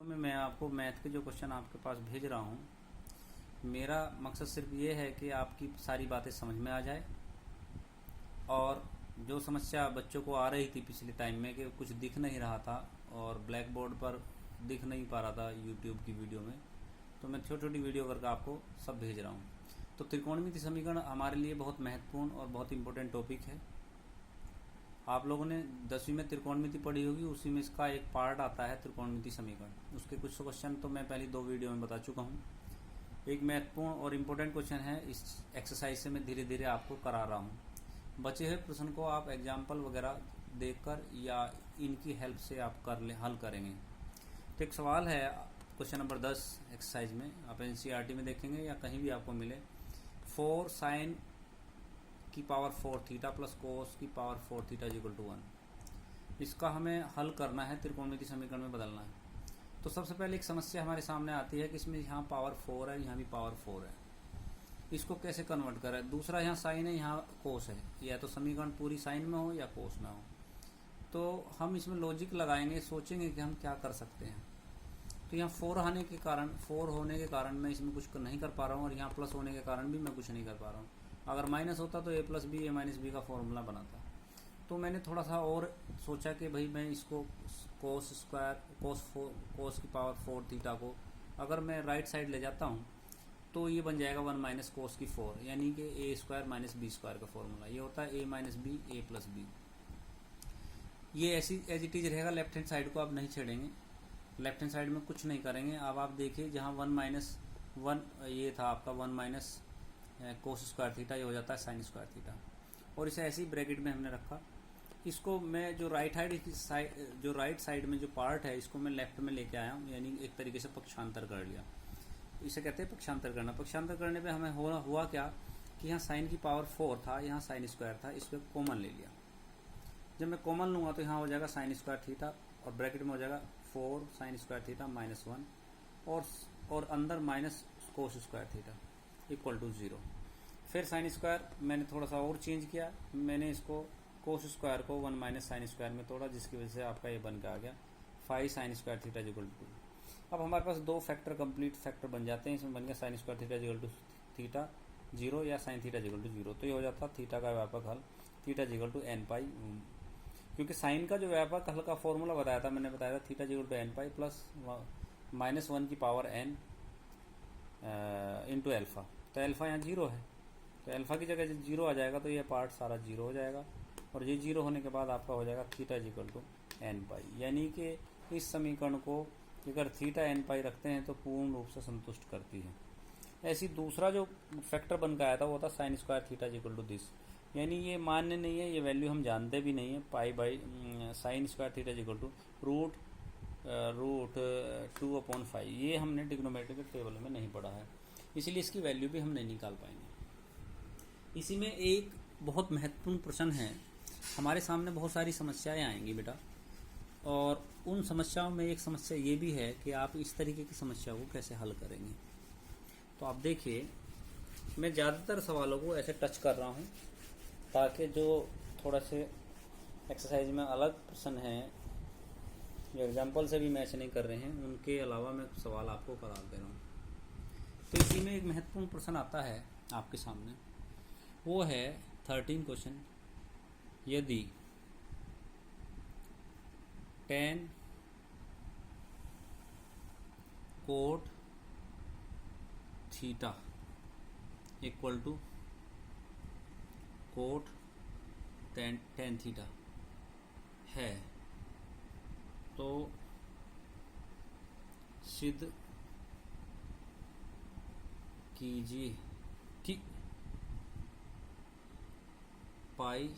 में मैं आपको मैथ के जो क्वेश्चन आपके पास भेज रहा हूँ, मेरा मकसद सिर्फ ये है कि आपकी सारी बातें समझ में आ जाए और जो समस्या बच्चों को आ रही थी पिछले टाइम में कि कुछ दिख नहीं रहा था और ब्लैक बोर्ड पर दिख नहीं पा रहा था यूट्यूब की वीडियो में, तो मैं छोटी छोटी वीडियो करके आपको सब भेज रहा हूँ। तो त्रिकोणमिति समीकरण हमारे लिए बहुत महत्वपूर्ण और बहुत इंपॉर्टेंट टॉपिक है। आप लोगों ने 10वीं में त्रिकोणमिति पढ़ी होगी, उसी में इसका एक पार्ट आता है त्रिकोणमिति समीकरण। उसके कुछ क्वेश्चन तो मैं पहले 2 वीडियो में बता चुका हूँ। एक महत्वपूर्ण और इम्पोर्टेंट क्वेश्चन है, इस एक्सरसाइज से मैं धीरे धीरे आपको करा रहा हूँ। बचे हुए प्रश्न को आप एग्जाम्पल वगैरह देखकर या इनकी हेल्प से आप हल करेंगे। तो एक सवाल है क्वेश्चन नंबर 10 एक्सरसाइज में, आप एनसीईआरटी में देखेंगे या कहीं भी आपको मिले, 4 sin की पावर 4 थीटा प्लस कोस की पावर 4 थीटा इक्वल टू 1। इसका हमें हल करना है, त्रिकोणमिति समीकरण में बदलना है। तो सबसे पहले एक समस्या हमारे सामने आती है कि इसमें यहाँ पावर 4 है, यहाँ भी पावर 4 है, इसको कैसे कन्वर्ट करें। दूसरा यहाँ साइन है, यहाँ कोस है, या तो समीकरण पूरी साइन में हो या कोस में हो। तो हम इसमें लॉजिक लगाएंगे, सोचेंगे कि हम क्या कर सकते हैं। तो यहाँ 4 होने के कारण मैं इसमें कुछ नहीं कर पा रहा हूँ और यहाँ प्लस होने के कारण भी मैं कुछ नहीं कर पा रहा हूँ। अगर माइनस होता तो a plus B A minus B का फॉर्मूला बनाता। तो मैंने थोड़ा सा और सोचा कि भाई मैं इसको कोस की पावर 4 थीटा को अगर मैं राइट साइड ले जाता हूँ तो ये बन जाएगा 1 माइनस कोस की 4, यानी कि A square minus B square का फॉर्मूला। ये होता है a minus B A plus B. ये ऐसी एज इट इज रहेगा। लेफ्ट हैंड साइड को आप नहीं छेड़ेंगे, लेफ्ट हैंड साइड में कुछ नहीं करेंगे। अब आप देखिए, जहाँ 1 माइनस 1 ये था आपका 1 माइनस कोस स्क्वायर थीटा, ये हो जाता है साइन स्क्वायर थीटा। और इसे ऐसे ही ब्रैकेट में हमने रखा। इसको मैं जो राइट साइड में जो पार्ट है, इसको मैं लेफ्ट में लेके आया हूँ, यानी एक तरीके से पक्षांतर कर लिया। इसे कहते हैं पक्षांतर करना। पक्षांतर करने पे हमें हुआ क्या कि यहाँ साइन की पावर 4 था, यहाँ साइन स्क्वायर था, इस पर कॉमन ले लिया। जब मैं कॉमन लूँगा तो यहाँ हो जाएगा साइन स्क्वायर थीटा और ब्रैकेट में हो जाएगा 4 साइन स्क्वायर थीटा माइनस 1 और अंदर minus cos square theta equal to 0। फिर साइन स्क्वायर मैंने थोड़ा सा और चेंज किया, मैंने इसको कोस स्क्वायर को 1 माइनस साइन स्क्वायर में तोड़ा, जिसकी वजह से आपका ये बन के आ गया 5 sine square theta equal to 2। अब हमारे पास 2 फैक्टर कंप्लीट फैक्टर बन जाते हैं। इसमें बन गया sine square theta equal to theta 0 या साइन थीटा इक्वल टू 0। तो ये हो जाता थीटा का व्यापक हल थीटा इक्वल टू n पाई, क्योंकि साइन का जो व्यापक हल का फॉर्मूला बताया था, मैंने बताया था theta equal to n pi plus minus 1 की पावर n इंटू एल्फा। तो एल्फा यहाँ 0 है, तो एल्फा की जगह 0 आ जाएगा, तो ये पार्ट सारा 0 हो जाएगा। और ये 0 होने के बाद आपका हो जाएगा थीटा इक्वल टू n पाई, यानी कि इस समीकरण को अगर थीटा n पाई रखते हैं तो पूर्ण रूप से संतुष्ट करती है। ऐसी दूसरा जो फैक्टर बन के आया था वो था sine square theta equal to this, यानी ये मान्य नहीं है, ये वैल्यू हम जानते भी नहीं है। Pi by sine square theta equal to root 2/5, ये हमने ट्रिग्नोमेट्री के टेबल में नहीं पढ़ा है, इसलिए इसकी वैल्यू भी हम नहीं निकाल पाएंगे। इसी में एक बहुत महत्वपूर्ण प्रश्न है, हमारे सामने बहुत सारी समस्याएं आएंगी बेटा, और उन समस्याओं में एक समस्या ये भी है कि आप इस तरीके की समस्या को कैसे हल करेंगे। तो आप देखिए, मैं ज़्यादातर सवालों को ऐसे टच कर रहा हूँ ताकि जो थोड़ा से एक्सरसाइज में अलग प्रश्न हैं, जो एग्जाम्पल से भी मैच नहीं कर रहे हैं, उनके अलावा मैं सवाल आपको करा दे रहा हूँ। तो इसी में एक महत्वपूर्ण प्रश्न आता है आपके सामने, वो है 13 क्वेश्चन। यदि tan cot theta equal to cot tan theta है, तो सिद्ध कीजिए कि pi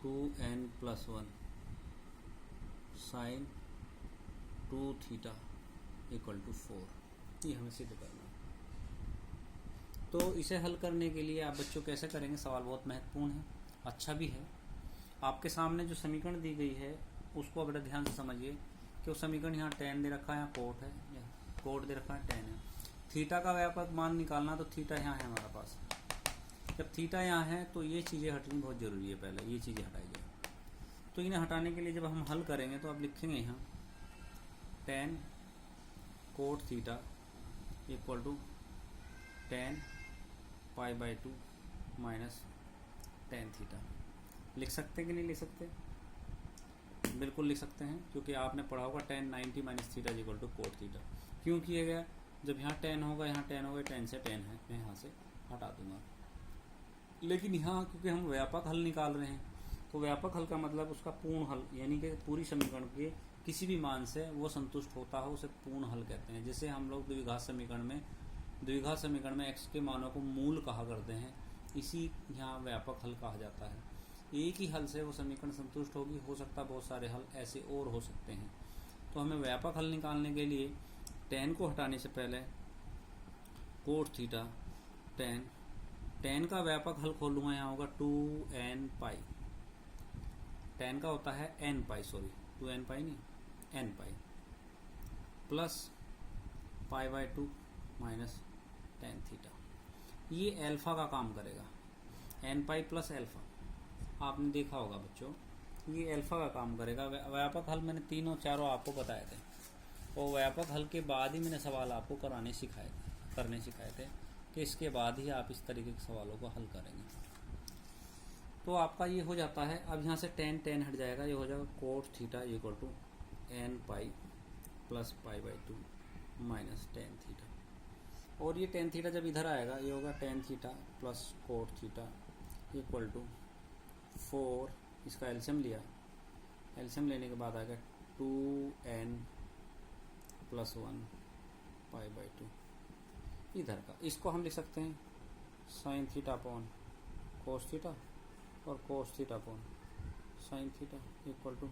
2n+1 sine 2 theta equal to 4, ये हमें सिद्ध करना है। तो इसे हल करने के लिए आप बच्चों कैसे करेंगे, सवाल बहुत महत्वपूर्ण है, अच्छा भी है। आपके सामने जो समीकरण दी गई है उसको बड़े ध्यान से समझिए कि वो समीकरण यहाँ tan दे रखा है, यहाँ कोट है, या कोट दे रखा है, tan है। थीटा का व्यापक मान निकालना, तो थीटा यहाँ है हमारे पास। जब थीटा यहाँ है तो ये चीज़ें हटनी बहुत ज़रूरी है, पहले ये चीज़ें हटाई जाए। तो इन्हें हटाने के लिए जब हम हल करेंगे तो आप लिखेंगे यहाँ tan cot theta equal to tan pi by two minus tan theta. लिख सकते कि नहीं लिख सकते? बिल्कुल लिख सकते हैं, क्योंकि आपने पढ़ा होगा tan 90 minus theta equal to cot theta. क्यों किया गया? जब यहाँ टेन होगा, यहाँ टेन होगा, टेन से टेन है, मैं यहाँ से हटा दूंगा। लेकिन यहाँ क्योंकि हम व्यापक हल निकाल रहे हैं, तो व्यापक हल का मतलब उसका पूर्ण हल, यानी कि पूरी समीकरण के किसी भी मान से वो संतुष्ट होता हो उसे पूर्ण हल कहते हैं। जैसे हम लोग द्विघात समीकरण में x के मानों को मूल कहा करते हैं, इसी यहाँ व्यापक हल कहा जाता है। एक ही हल से वो समीकरण संतुष्ट होगी, हो सकता है बहुत सारे हल ऐसे और हो सकते हैं। तो हमें व्यापक हल निकालने के लिए टेन को हटाने से पहले कोट थीटा टेन का व्यापक हल खोलूंगा, यहाँ होगा 2n पाई। टेन का होता है n पाई, सॉरी 2n पाई नहीं, n pi plus pi by two minus tan theta. ये एल्फा का काम करेगा, n पाई प्लस एल्फा। आपने देखा होगा बच्चों, ये एल्फा का काम करेगा। व्यापक हल मैंने तीनों चारों आपको बताए थे, और व्यापक हल के बाद ही मैंने सवाल आपको करने सिखाए थे कि इसके बाद ही आप इस तरीके के सवालों को हल करेंगे। तो आपका ये हो जाता है। अब यहाँ से टेन हट जाएगा, ये हो जाएगा cot theta equal to n pi plus pi by two minus tan theta. और ये टेन थीटा जब इधर आएगा, ये होगा tan theta plus cot theta equal to 4, इसका एल्शियम लिया, एल्शियम लेने के बाद आएगा 2n plus 1 pi by to इधर का। इसको हम लिख सकते हैं sine theta upon cos theta और cos theta upon sine theta equal to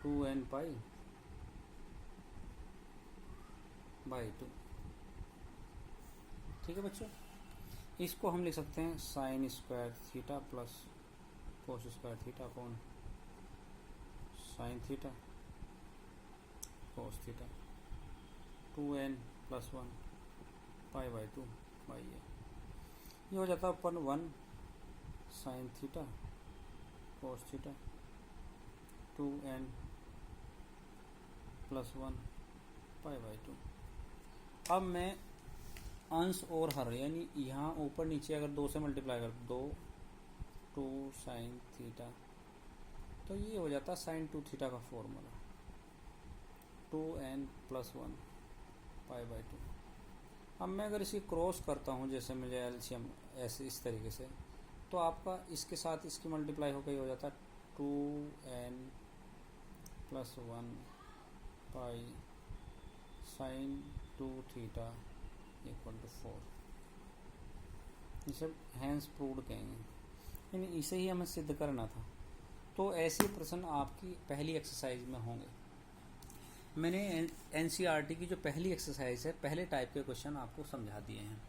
2n pi by two. ठीक है बच्चों, इसको हम लिख सकते हैं sine square theta plus cos square theta upon sine theta cos theta 2n plus 1 pi by two by ये हो जाता है अपन 1 sine theta cos theta 2n plus 1 pi by two. अब मैं अंश और हर, यानी यहाँ ऊपर नीचे अगर 2 से मल्टीप्लाई कर दो 2 साइन थीटा, तो ये हो जाता है साइन 2 थीटा का formula 2n plus 1 pi by two. अब मैं अगर इसी क्रॉस करता हूँ, जैसे मुझे एलसीएम ऐसे इस तरीके से, तो आपका इसके साथ इसकी मल्टीप्लाई होकर हो जाता है 2n plus 1 pi sine 2 theta equal to 4। इसे हैंस प्रूव्ड कहेंगे, यानी इसे ही हमें सिद्ध करना था। तो ऐसे प्रश्न आपकी पहली एक्सरसाइज में होंगे। मैंने एनसीईआरटी की जो पहली एक्सरसाइज है, पहले टाइप के क्वेश्चन आपको समझा दिए हैं।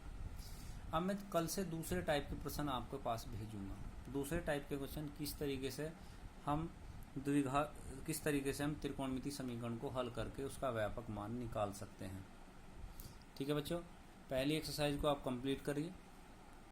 अब मैं कल से दूसरे टाइप के प्रश्न आपके पास भेजूंगा। दूसरे टाइप के क्वेश्चन किस तरीके से हम त्रिकोणमिति समीकरण को हल करके उसका व्यापक मान निकाल सकते हैं। ठीक है बच्चों, पहली एक्सरसाइज को आप कंप्लीट करिए।